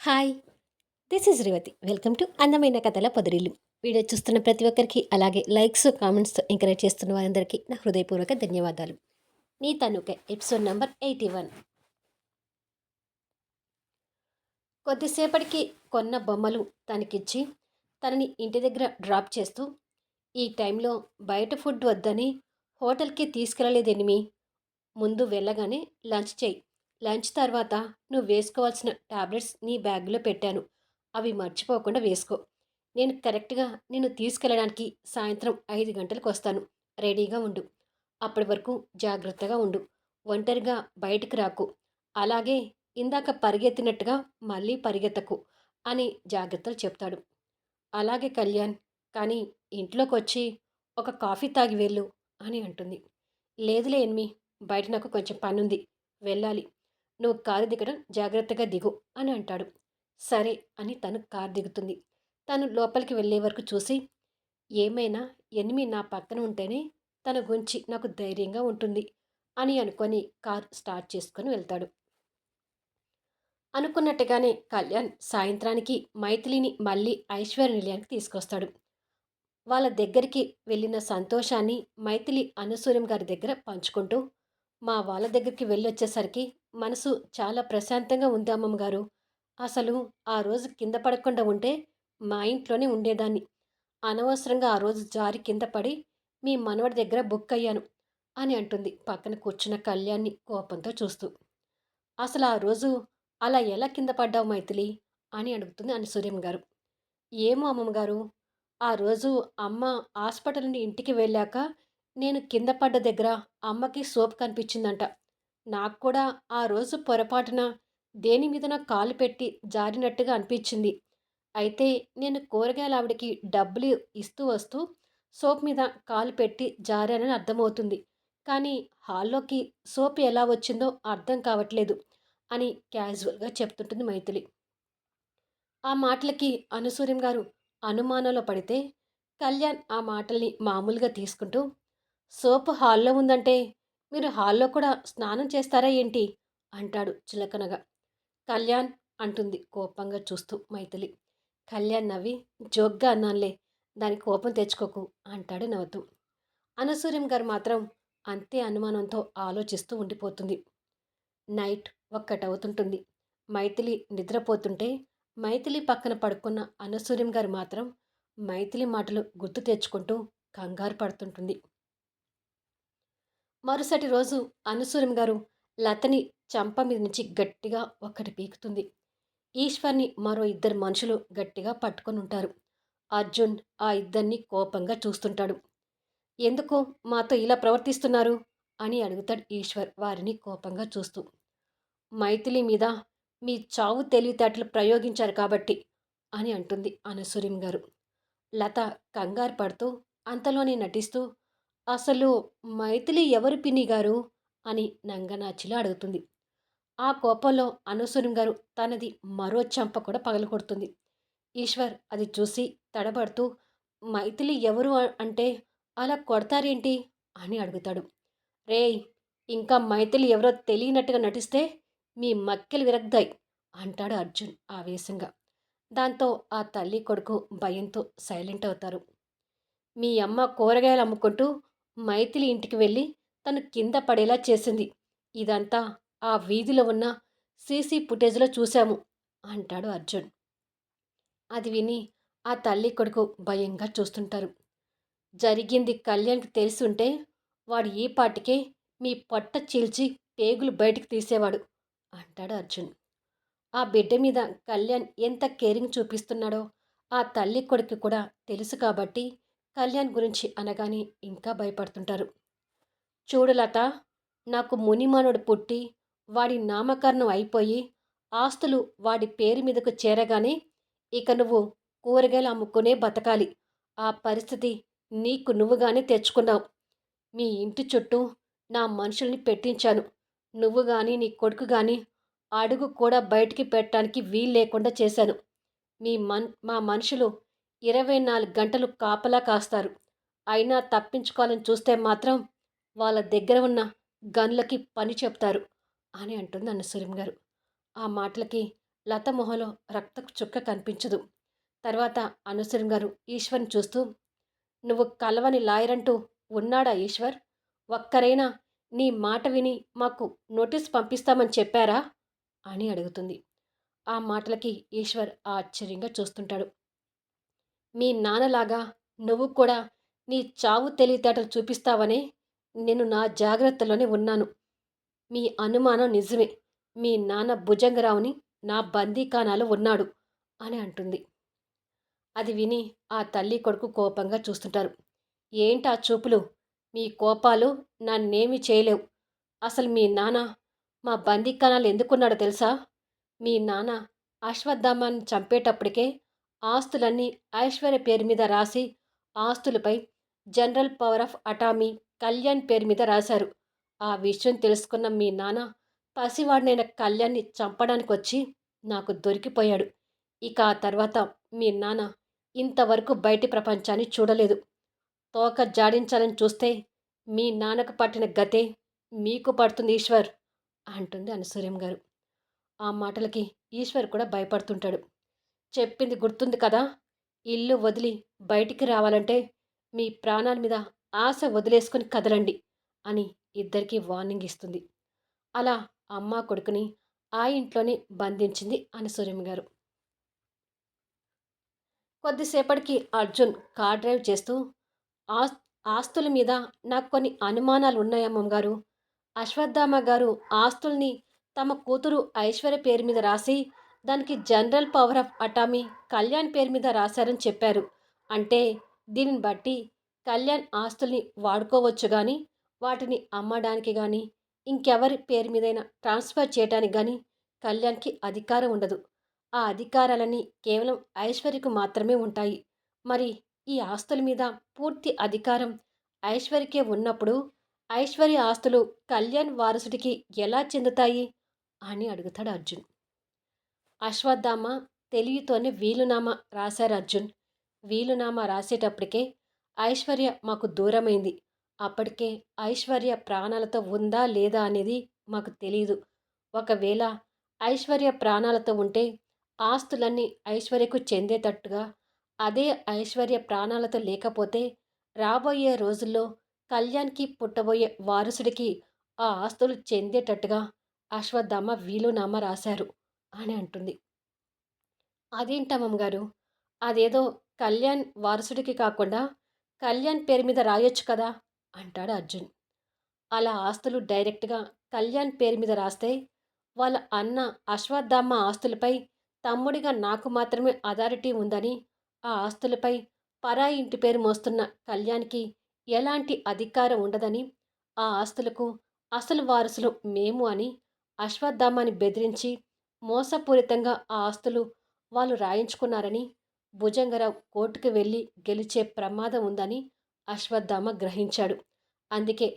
Hi! This is Revathi. Welcome to అందమైన కథల పొదరిల్లు. Video చూస్తున్న ప్రతి ఒక్కరికి, అలాగే లైక్స్, కామెంట్స్‌తో ఎంకరేజ్ చేస్తున్న వారందరికీ నా హృదయపూర్వక ధన్యవాదాలు. నీ తనుకే ఎపిసోడ్ నంబర్ 81. కొద్దిసేపటికి కొన్న బొమ్మలు తనకిచ్చి, తనని ఇంటి దగ్గర డ్రాప్ చేస్తూ, ఈ టైంలో బయట ఫుడ్ వద్దని హోటల్‌కి తీసుకెళ్ళలేదెనిమి. ముందు వెళ్ళగానే లంచ్ చెయ్యి. లంచ్ తర్వాత నువ్వు వేసుకోవాల్సిన టాబ్లెట్స్ నీ బ్యాగ్‌లో పెట్టాను. అవి మర్చిపోకుండా వేసుకో. నేను కరెక్ట్‌గా నిన్ను తీసుకెళ్ళడానికి సాయంత్రం 5 గంటలకొస్తాను. రెడీగా ఉండు. అప్పటి వరకు జాగ్రత్తగా ఉండు. ఒంటరిగా బయటికి రాకు. అలాగే ఇందాక పరిగెత్తినట్టుగా మళ్ళీ పరిగెత్తకు అని జాగ్రత్తలు చెప్తాడు. అలాగే కళ్యాణ్. కానీ ఇంట్లోకొచ్చి ఒక కాఫీ తాగి వెళ్ళు అని అంటుంది. లేదులే ఎనిమి. బయట నాకు కొంచెం పనుంది. వెళ్ళాలి. నువ్వు కారు దిగడం జాగ్రత్తగా దిగు అని అంటాడు. సరే అని తను కారు దిగుతుంది. తను లోపలికి వెళ్ళే వరకు చూసి, ఏమైనా ఎనిమి నా పక్కన ఉంటేనే తన గురించి నాకు ధైర్యంగా ఉంటుంది అని అనుకొని కార్ స్టార్ట్ చేసుకొని వెళ్తాడు. అనుకున్నట్టుగానే కళ్యాణ్ సాయంత్రానికి మైథిలిని మళ్ళీ ఐశ్వర్య నిలయానికి తీసుకొస్తాడు. వాళ్ళ దగ్గరికి వెళ్ళిన సంతోషాన్ని మైథిలి అనసూయం గారి దగ్గర పంచుకుంటూ, మా వాళ్ళ దగ్గరికి వెళ్ళొచ్చేసరికి మనసు చాలా ప్రశాంతంగా ఉంది అమ్మమ్మగారు. అసలు ఆ రోజు కింద పడకుండా ఉంటే మా ఇంట్లోనే ఉండేదాన్ని. అనవసరంగా ఆ రోజు జారి కింద పడి మీ మనవడి దగ్గర బుక్ అయ్యాను అని అంటుంది పక్కన కూర్చున్న కళ్యాణ్ని కోపంతో చూస్తూ. అసలు ఆ రోజు అలా ఎలా కింద పడ్డావు మైథిలి అని అడుగుతుంది అనసూయం గారు. ఏమో అమ్మమ్మగారు. ఆ రోజు అమ్మ హాస్పిటల్ నుండి ఇంటికి వెళ్ళాక నేను కింద పడ్డ దగ్గర అమ్మకి సోప్ కనిపించిందంట. నాకు కూడా ఆ రోజు పొరపాటున దేని మీదనో కాలు పెట్టి జారినట్టుగా అనిపించింది. అయితే నేను కూరగాయల ఆవిడకి డబ్బులు ఇస్తూ వస్తూ సోప్ మీద కాలు పెట్టి జారానని అర్థమవుతుంది. కానీ హాల్లోకి సోప్ ఎలా వచ్చిందో అర్థం కావట్లేదు అని క్యాజువల్గా చెప్తుంటుంది మైథిలి. ఆ మాటలకి అనసూయం గారు అనుమానంలో పడితే, కళ్యాణ్ ఆ మాటల్ని మామూలుగా తీసుకుంటూ, సోపు హాల్లో ఉందంటే మీరు హాల్లో కూడా స్నానం చేస్తారా ఏంటి అంటాడు చులకనగా. కళ్యాణ్ అంటుంది కోపంగా చూస్తూ మైథిలి. కళ్యాణ్ నవ్వి, జోక్గా అన్నానులే, దానికి కోపం తెచ్చుకోకు అంటాడు నవ్వుతూ. అనసూయం గారు మాత్రం అంతే అనుమానంతో ఆలోచిస్తూ ఉండిపోతుంది. నైట్ ఒక్కటవుతుంటుంది. మైథిలి నిద్రపోతుంటే మైథిలి పక్కన పడుకున్న అనసూయం గారు మాత్రం మైథిలి మాటలు గుర్తు తెచ్చుకుంటూ కంగారు పడుతుంటుంది. మరుసటి రోజు అనసూయం గారు లతని చంప మీద నుంచి గట్టిగా ఒక్కటి పీకుతుంది. ఈశ్వర్ని మరో ఇద్దరు మనుషులు గట్టిగా పట్టుకొని ఉంటారు. అర్జున్ ఆ ఇద్దరిని కోపంగా చూస్తుంటాడు. ఎందుకు మాతో ఇలా ప్రవర్తిస్తున్నారు అని అడుగుతాడు ఈశ్వర్ వారిని కోపంగా చూస్తూ. మైథిలి మీద మీ చావు తెలివితేటలు ప్రయోగించారు కాబట్టి అని అంటుంది అనసూయం గారు. లత కంగారు పడుతూ అంతలోనే నటిస్తూ, అసలు మైథిలి ఎవరు పిన్ని గారు అని నంగనాచిలా అడుగుతుంది. ఆ కోపంలో అనసూయం గారు తనది మరో చెంప కూడా పగలగొడుతుంది. ఈశ్వర్ అది చూసి తడబడుతూ, మైథిలి ఎవరు అంటే అలా కొడతారేంటి అని అడుగుతాడు. రేయ్, ఇంకా మైథిలి ఎవరో తెలియనట్టుగా నటిస్తే మీ మక్కెలు విరగ్గాయి అంటాడు అర్జున్ ఆవేశంగా. దాంతో ఆ తల్లి కొడుకు భయంతో సైలెంట్ అవుతారు. మీ అమ్మ కూరగాయలు అమ్ముకుంటూ మైథిలి ఇంటికి వెళ్ళి తను కింద పడేలా చేసింది. ఇదంతా ఆ వీధిలో ఉన్న సీసీ ఫుటేజ్లో చూశాము అంటాడు అర్జున్. అది విని ఆ తల్లి కొడుకు భయంగా చూస్తుంటారు. జరిగింది కళ్యాణ్కి తెలిసి ఉంటే వాడు ఈ పాటికే మీ పొట్ట చీల్చి పేగులు బయటికి తీసేవాడు అంటాడు అర్జున్. ఆ బిడ్డ మీద కళ్యాణ్ ఎంత కేరింగ్ చూపిస్తున్నాడో ఆ తల్లి కొడుకు కూడా తెలుసు కాబట్టి కళ్యాణ్ గురించి అనగానే ఇంకా భయపడుతుంటారు. చూడు లత, నాకు మునిమానుడు పుట్టి వాడి నామకరణం అయిపోయి ఆస్తులు వాడి పేరు మీదకు చేరగానే ఇక నువ్వు కూరగాయలు అమ్ముకునే బతకాలి. ఆ పరిస్థితి నీకు నువ్వుగానే తెచ్చుకున్నావు. మీ ఇంటి చుట్టూ నా మనుషుల్ని పెట్టించాను. నువ్వు గాని నీ కొడుకు గాని అడుగు కూడా బయటికి పెట్టడానికి వీలు లేకుండా చేశాను. మా మనుషులు 24 గంటలు కాపలా కాస్తారు. అయినా తప్పించుకోవాలని చూస్తే మాత్రం వాళ్ళ దగ్గర ఉన్న గన్లకి పని చెప్తారు అని అంటుంది అనసూయం గారు. ఆ మాటలకి లత మొహంలో రక్తపు చుక్క కనిపించదు. తర్వాత అనసూయం గారు ఈశ్వర్‌ని చూస్తూ, "నువ్వు కలవని లాయరంటూ ఉన్నాడా ఈశ్వర్? ఒక్కరైనా నీ మాట విని మాకు నోటీస్ పంపిస్తామని చెప్పారా?" అని అడుగుతుంది. ఆ మాటలకి ఈశ్వర్ ఆశ్చర్యంగా చూస్తుంటాడు. "మీ నాన్నలాగా నువ్వు కూడా నీ చావు తెలివితేటలు చూపిస్తావనే నేను నా జాగ్రత్తలోనే ఉన్నాను. మీ అనుమానం నిజమే. మీ నాన్న భుజంగరావుని నా బందీఖానాలో ఉన్నాడు" అని అంటుంది. అది విని ఆ తల్లి కొడుకు కోపంగా చూస్తుంటారు. ఏంటా చూపులు? మీ కోపాలు నన్నేమీ చేయలేవు. అసలు మీ నాన్న మా బందీఖానాలో ఎందుకున్నాడో తెలుసా? మీ నాన్న అశ్వత్థామాని చంపేటప్పటికే ఆస్తులన్నీ ఐశ్వర్య పేరు మీద రాసి, ఆస్తులపై general power of Atomy Kalyan పేరు మీద రాశారు. ఆ విషయం తెలుసుకున్న మీ నాన్న పసివాడినైన కళ్యాణ్‌ని చంపడానికొచ్చి నాకు దొరికిపోయాడు. ఇక ఆ తర్వాత మీ నాన్న ఇంతవరకు బయటి ప్రపంచాన్ని చూడలేదు. తోక జాడించాలని చూస్తే మీ నాన్నకు పట్టిన గతే మీకు పడుతుంది ఈశ్వర్ అంటుంది అనసూయం గారు. ఆ మాటలకి ఈశ్వర్ కూడా భయపడుతుంటాడు. చెప్పింది గుర్తుంది కదా! ఇల్లు వదిలి బయటికి రావాలంటే మీ ప్రాణాల మీద ఆశ వదిలేసుకొని కదలండి అని ఇద్దరికీ వార్నింగ్ ఇస్తుంది. అలా అమ్మ కొడుకుని ఆ ఇంట్లోనే బంధించింది అనసూయం గారు. కొద్దిసేపటికి అర్జున్ కార్ డ్రైవ్ చేస్తూ ఆస్ ఆస్తుల మీద నాకు కొన్ని అనుమానాలు ఉన్నాయి అమ్మమ్మగారు. అశ్వత్థామ గారు ఆస్తుల్ని తమ కూతురు ఐశ్వర్య పేరు మీద రాసి, దానికి general power of Atomy Kalyan పేరు మీద రాశారని చెప్పారు. అంటే దీనిని బట్టి కళ్యాణ్ ఆస్తుల్ని వాడుకోవచ్చు గానీ, వాటిని అమ్మడానికి గానీ, ఇంకెవరి పేరు మీదైనా ట్రాన్స్‌ఫర్ చేయటానికి గానీ కళ్యాణ్‌కి అధికారం ఉండదు. ఆ అధికారాలన్నీ కేవలం ఐశ్వర్యకు మాత్రమే ఉంటాయి. మరి ఈ ఆస్తుల మీద పూర్తి అధికారం ఐశ్వర్యకే ఉన్నప్పుడు, ఐశ్వర్య ఆస్తులు కళ్యాణ్ వారసుడికి ఎలా చెందుతాయి అని అడుగుతాడు అర్జున్. అశ్వత్థామ తెలివితోనే వీలునామా రాశారు అర్జున్. వీలునామా రాసేటప్పటికే ఐశ్వర్య మాకు దూరమైంది. అప్పటికే ఐశ్వర్య ప్రాణాలతో ఉందా లేదా అనేది మాకు తెలీదు. ఒకవేళ ఐశ్వర్య ప్రాణాలతో ఉంటే ఆస్తులన్నీ ఐశ్వర్యకు చెందేటట్టుగా, అదే ఐశ్వర్య ప్రాణాలతో లేకపోతే రాబోయే రోజుల్లో కళ్యాణ్‌కి పుట్టబోయే వారసుడికి ఆ ఆస్తులు చెందేటట్టుగా అశ్వత్థామ వీలునామా రాశారు అని అంటుంది. అదేంటమ్మమ్మగారు? అదేదో కళ్యాణ్ వారసుడికి కాకుండా కళ్యాణ్ పేరు మీద రాయొచ్చు కదా! అంటాడు అర్జున్. అలా ఆస్తులు డైరెక్ట్‌గా కళ్యాణ్ పేరు మీద రాస్తే, వాళ్ళ అన్న అశ్వత్థామ ఆస్తులపై తమ్ముడిగా నాకు మాత్రమే అథారిటీ ఉందని, ఆ ఆస్తులపై పరాయి ఇంటి పేరు మోస్తున్న కళ్యాణ్‌కి ఎలాంటి అధికారం ఉండదని, ఆ ఆస్తులకు అసలు వారసులు మేము అని అశ్వత్థామని బెదిరించి, మోసపూరితంగా ఆ ఆస్తులు వాళ్ళు రాయించుకున్నారని, భుజంగరావు కోర్టుకు వెళ్లి గెలిచే ప్రమాదం ఉందని అశ్వత్థామ గ్రహించాడు. అందుకే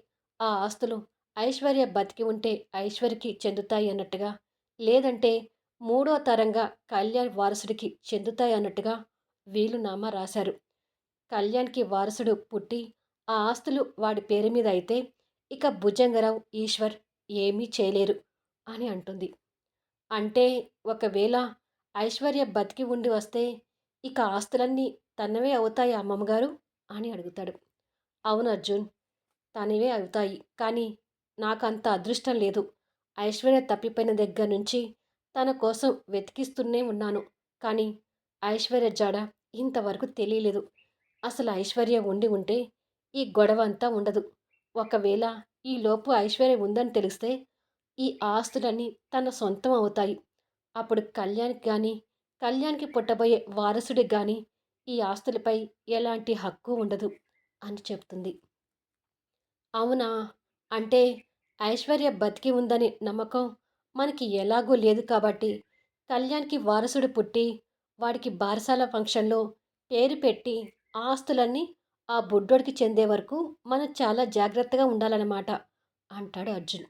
ఆ ఆస్తులు ఐశ్వర్య బతికి ఉంటే ఐశ్వర్యకి చెందుతాయి అన్నట్టుగా, లేదంటే మూడో తరంగా కళ్యాణ్ వారసుడికి చెందుతాయి అన్నట్టుగా వీలునామా రాశారు. కళ్యాణ్‌కి వారసుడు పుట్టి ఆ ఆస్తులు వాడి పేరు మీద అయితే, ఇక భుజంగరావు, ఈశ్వర్ ఏమీ చేయలేరు అని అంటుంది. అంటే ఒకవేళ ఐశ్వర్య బతికి ఉండి వస్తే, ఇక ఆస్తులన్నీ తనవే అవుతాయా అమ్మమ్మగారు అని అడుగుతాడు. అవును అర్జున్. తనివే అవుతాయి. కానీ నాకంత అదృష్టం లేదు. ఐశ్వర్య తప్పిపోయిన దగ్గర నుంచి తన కోసం వెతికిస్తూనే ఉన్నాను. కానీ ఐశ్వర్య జాడ ఇంతవరకు తెలియలేదు. అసలు ఐశ్వర్య ఉండి ఉంటే ఈ గొడవ అంతా ఉండదు. ఒకవేళ ఈలోపు ఐశ్వర్య ఉందని తెలిస్తే ఈ ఆస్తులన్నీ తన సొంతం అవుతాయి. అప్పుడు కళ్యాణ్‌కి గానీ, కళ్యాణ్‌కి పుట్టబోయే వారసుడికి గానీ ఈ ఆస్తులపై ఎలాంటి హక్కు ఉండదు అని చెప్తుంది. అవునా? అంటే ఐశ్వర్య బతికి ఉందని నమ్మకం మనకి ఎలాగూ లేదు కాబట్టి, కళ్యాణ్‌కి వారసుడు పుట్టి, వాడికి బారసాల ఫంక్షన్‌లో పేరు పెట్టి, ఆస్తులన్నీ ఆ బుడ్డోడికి చెందే వరకు మనం చాలా జాగ్రత్తగా ఉండాలనమాట అంటాడు అర్జున్.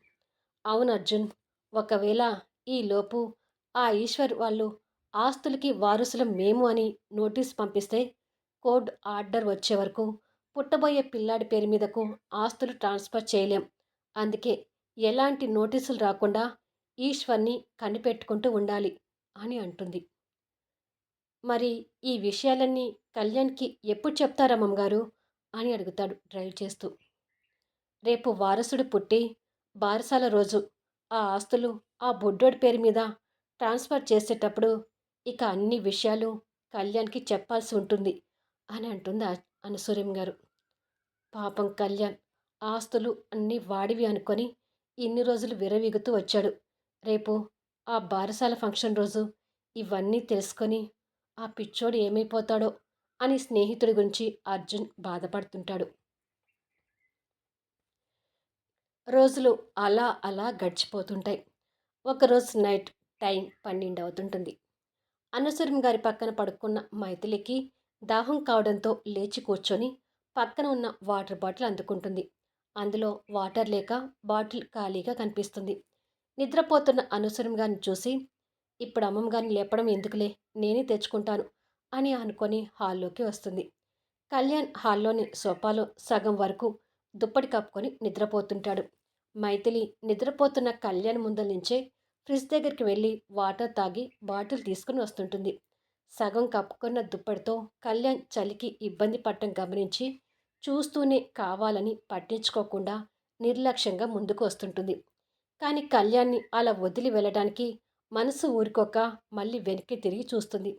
అవును అర్జున్. ఒకవేళ ఈలోపు ఆ ఈశ్వర్ వాళ్ళు ఆస్తులకి వారసులం మేము అని నోటీస్ పంపిస్తే, కోర్ట్ ఆర్డర్ వచ్చే వరకు పుట్టబోయే పిల్లాడి పేరు మీదకు ఆస్తులు ట్రాన్స్ఫర్ చేయలేం. అందుకే ఎలాంటి నోటీసులు రాకుండా ఈశ్వర్‌ని కనిపెట్టుకుంటూ ఉండాలి అని అంటుంది. మరి ఈ విషయాలన్నీ కళ్యాణ్‌కి ఎప్పుడు చెప్తారమ్మమ్మగారు? అని అడుగుతాడు డ్రైవ్ చేస్తూ. రేపు వారసుడు పుట్టి బారసాల రోజు ఆ ఆస్తులు ఆ బుడ్డోడి పేరు మీద ట్రాన్స్ఫర్ చేసేటప్పుడు ఇక అన్ని విషయాలు కళ్యాణ్‌కి చెప్పాల్సి ఉంటుంది అని అంటుంది అనసూయం గారు. పాపం కళ్యాణ్ ఆస్తులు అన్నీ వాడివి అనుకొని ఇన్ని రోజులు విర్రవీగుతూ వచ్చాడు. రేపు ఆ బారసాల ఫంక్షన్ రోజు ఇవన్నీ తెలుసుకొని ఆ పిచ్చోడు ఏమైపోతాడో అని స్నేహితుడి గురించి అర్జున్ బాధపడుతుంటాడు. రోజులు అలా అలా గడిచిపోతుంటాయి. ఒకరోజు నైట్ టైం 12 అవుతుంటుంది. అనసూరం గారి పక్కన పడుకున్న మైథిలికి దాహం కావడంతో లేచి కూర్చొని పక్కన ఉన్న వాటర్ బాటిల్ అందుకుంటుంది. అందులో వాటర్ లేక బాటిల్ ఖాళీగా కనిపిస్తుంది. నిద్రపోతున్న అనసూరం గారిని చూసి, ఇప్పుడు అమ్మమ్మ గారిని లేపడం ఎందుకులే, నేనే తెచ్చుకుంటాను అని అనుకొని హాల్లోకి వస్తుంది. కళ్యాణ్ హాల్లోని సోఫాలో సగం వరకు దుప్పటి కప్పుకొని నిద్రపోతుంటాడు. మైథిలి నిద్రపోతున్న కళ్యాణ్ ముందల నుంచే ఫ్రిడ్జ్ దగ్గరికి వెళ్ళి వాటర్ తాగి బాటిల్ తీసుకుని వస్తుంటుంది. సగం కప్పుకున్న దుప్పటితో కళ్యాణ్ చలికి ఇబ్బంది పడటం గమనించి చూస్తూనే కావాలని పట్టించుకోకుండా నిర్లక్ష్యంగా ముందుకు వస్తుంటుంది. కానీ కళ్యాణ్ని అలా వదిలి వెళ్ళడానికి మనసు ఊరుకోక మళ్ళీ వెనక్కి తిరిగి చూస్తుంది.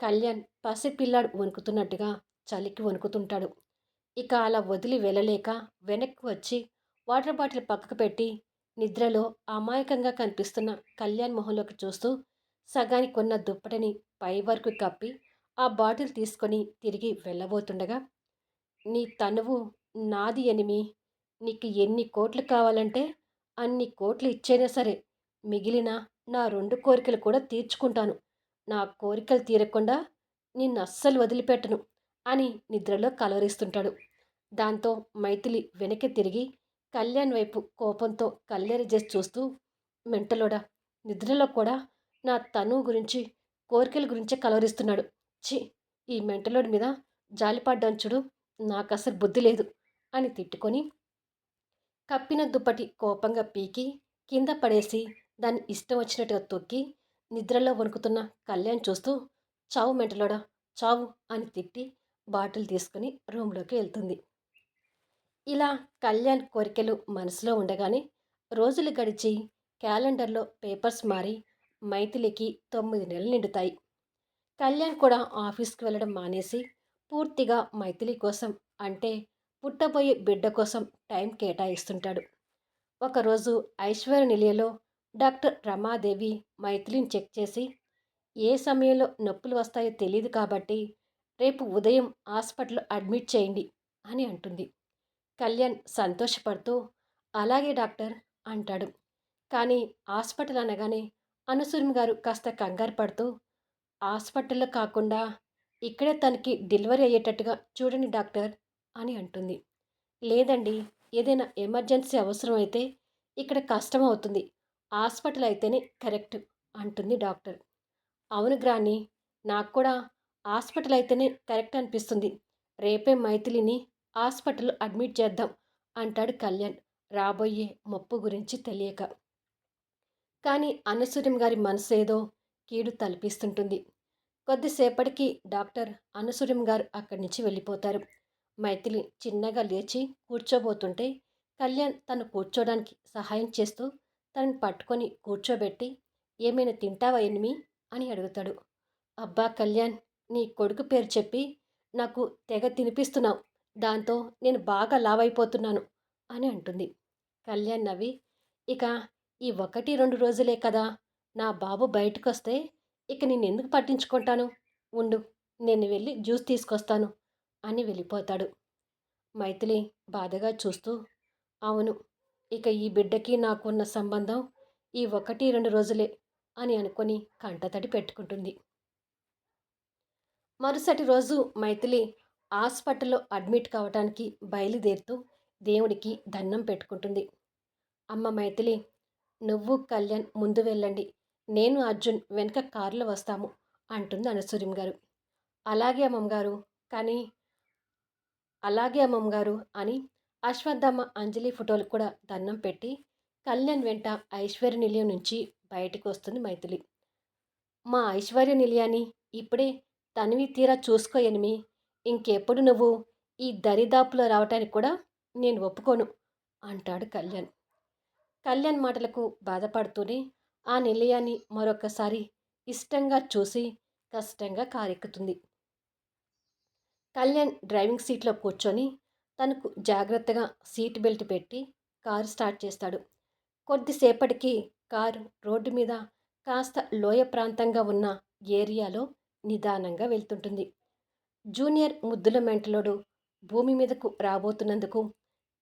కళ్యాణ్ పసిపిల్లాడు వణుకుతున్నట్టుగా చలికి వణుకుతుంటాడు. ఇక అలా వదిలి వెళ్ళలేక వెనక్కి వచ్చి వాటర్ బాటిల్ పక్కకు పెట్టి నిద్రలో అమాయకంగా కనిపిస్తున్న కళ్యాణ్ మొహంలోకి చూస్తూ సగానికి ఉన్న దుప్పటిని పై వరకు కప్పి ఆ బాటిల్ తీసుకొని తిరిగి వెళ్ళబోతుండగా, నీ తనువు నాది ఎనిమి, నీకు ఎన్ని కోట్లు కావాలంటే అన్ని కోట్లు ఇచ్చైనా సరే మిగిలిన నా 2 కోరికలు కూడా తీర్చుకుంటాను. నా కోరికలు తీరకుండా నిన్ను అస్సలు వదిలిపెట్టను అని నిద్రలో కలవరిస్తుంటాడు. దాంతో మైథిలి వెనక్కి తిరిగి కళ్యాణ్ వైపు కోపంతో కళ్ళెర్ర చేసి చూస్తూ, మెంటలోడా, నిద్రలో కూడా నా తనువు గురించి కోరికల గురించే కలవరిస్తున్నాడు. ఛీ, ఈ మెంటలోడి మీద జాలిపడ్డాను చూడు, నాకసలు బుద్ధి లేదు అని తిట్టుకొని కప్పిన దుప్పటి కోపంగా పీకి కింద పడేసి దాన్ని ఇష్టం వచ్చినట్టుగా తొక్కి నిద్రలో వణుకుతున్న కళ్యాణ్ చూస్తూ, చావు మెంటలోడా, చావు అని తిట్టి బాటిల్ తీసుకుని రూమ్లోకి వెళ్తుంది. ఇలా కళ్యాణ్ కోరికలు మనసులో ఉండగానే రోజులు గడిచి క్యాలెండర్లో పేపర్స్ మారి మైథిలికి 9 నెలలు నిండుతాయి. కళ్యాణ్ కూడా ఆఫీస్కి వెళ్ళడం మానేసి పూర్తిగా మైథిలి కోసం, అంటే పుట్టబోయే బిడ్డ కోసం టైం కేటాయిస్తుంటాడు. ఒకరోజు ఐశ్వర్య నిలయలో డాక్టర్ రమాదేవి మైథిలిని చెక్ చేసి, ఏ సమయంలో నొప్పులు వస్తాయో తెలియదు కాబట్టి రేపు ఉదయం హాస్పిటల్లో అడ్మిట్ చేయండి అని అంటుంది. కళ్యాణ్ సంతోషపడుతూ అలాగే డాక్టర్ అంటాడు. కానీ హాస్పిటల్ అనగానే అనసూయం గారు కాస్త కంగారు పడుతూ, హాస్పిటల్లో కాకుండా ఇక్కడే తనకి డెలివరీ అయ్యేటట్టుగా చూడండి డాక్టర్ అని అంటుంది. లేదండి, ఏదైనా ఎమర్జెన్సీ అవసరం అయితే ఇక్కడ కష్టం అవుతుంది, హాస్పిటల్ అయితేనే కరెక్ట్ అంటుంది డాక్టర్. అవును గ్రాని, నాకు కూడా హాస్పిటల్ అయితేనే కరెక్ట్ అనిపిస్తుంది. రేపే మైథిలిని హాస్పిటల్లో అడ్మిట్ చేద్దాం అంటాడు కళ్యాణ్ రాబోయే ముప్పు గురించి తెలియక. కానీ అనసూయం గారి మనసేదో కీడు తలపిస్తుంటుంది. కొద్దిసేపటికి డాక్టర్ అనసూయం గారు అక్కడి నుంచి వెళ్ళిపోతారు. మైథిలి చిన్నగా లేచి కూర్చోబోతుంటే కళ్యాణ్ తను కూర్చోడానికి సహాయం చేస్తూ తనని పట్టుకొని కూర్చోబెట్టి, ఏమైనా తింటావా ఎనిమి అని అడుగుతాడు. అబ్బా కళ్యాణ్, నీ కొడుకు పేరు చెప్పి నాకు తెగ తినిపిస్తున్నావు, దాంతో నేను బాగా లావైపోతున్నాను అని అంటుంది. కళ్యాణ్ నవ్వి, ఇక ఈ 1, 2 రోజులే కదా, నా బాబు బయటకొస్తే ఇక నేనెందుకు పట్టించుకుంటాను, ఉండు, నేను వెళ్ళి జ్యూస్ తీసుకొస్తాను అని వెళ్ళిపోతాడు. మైథిలి బాధగా చూస్తూ, అవును, ఇక ఈ బిడ్డకి నాకున్న సంబంధం ఈ 1, 2 రోజులే అని అనుకొని కంటతడి పెట్టుకుంటుంది. మరుసటి రోజు మైథిలి హాస్పిటల్లో అడ్మిట్ కావటానికి బయలుదేరుతూ దేవుడికి దండం పెట్టుకుంటుంది. అమ్మ మైథిలి, నువ్వు కళ్యాణ్ ముందు వెళ్ళండి, నేను అర్జున్ వెనక కారులో వస్తాము అంటుంది అనసూయం గారు. అలాగే అమ్మమ్మగారు, కానీ అలాగే అమ్మమ్మగారు అని అశ్వత్థామ అంజలి ఫోటోలు కూడా దండం పెట్టి కళ్యాణ్ వెంట ఐశ్వర్య నిలయం నుంచి బయటకు వస్తుంది మైథిలి. మా ఐశ్వర్య నిలయాని ఇప్పుడే తనివి తీరా చూసుకో ఎనిమి. ఇంకెప్పుడు నువ్వు ఈ దరిదాపులో రావటానికి కూడా నేను ఒప్పుకోను అంటాడు కళ్యాణ్. కళ్యాణ్ మాటలకు బాధపడుతూనే ఆ నిలయాన్ని మరొకసారి ఇష్టంగా చూసి కష్టంగా కారెక్కుతుంది. కళ్యాణ్ డ్రైవింగ్ సీట్లో కూర్చొని తనకు జాగ్రత్తగా సీట్ బెల్ట్ పెట్టి కారు స్టార్ట్ చేస్తాడు. కొద్దిసేపటికి కారు రోడ్డు మీద కాస్త లోయ ప్రాంతంగా ఉన్న ఏరియాలో నిదానంగా వెళ్తుంటుంది. జూనియర్ ముద్దుల మెంటలోడు భూమి మీదకు రాబోతున్నందుకు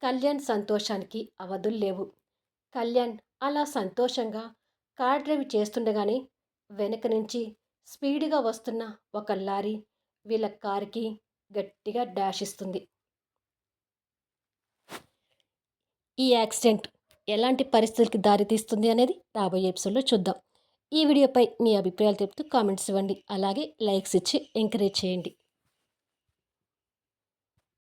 కళ్యాణ్ సంతోషానికి అవధుల్లేవు. కళ్యాణ్ అలా సంతోషంగా కార్ డ్రైవ్ చేస్తుండగానే వెనక నుంచి స్పీడ్గా వస్తున్న ఒక లారీ వీళ్ళ కారుకి గట్టిగా డాష్ ఇస్తుంది. ఈ యాక్సిడెంట్ ఎలాంటి పరిస్థితులకి దారితీస్తుంది అనేది రాబోయే ఎపిసోడ్లో చూద్దాం. ఈ వీడియోపై మీ అభిప్రాయాలు చెప్తూ కామెంట్స్ ఇవ్వండి. అలాగే లైక్స్ ఇచ్చి ఎంకరేజ్ చేయండి.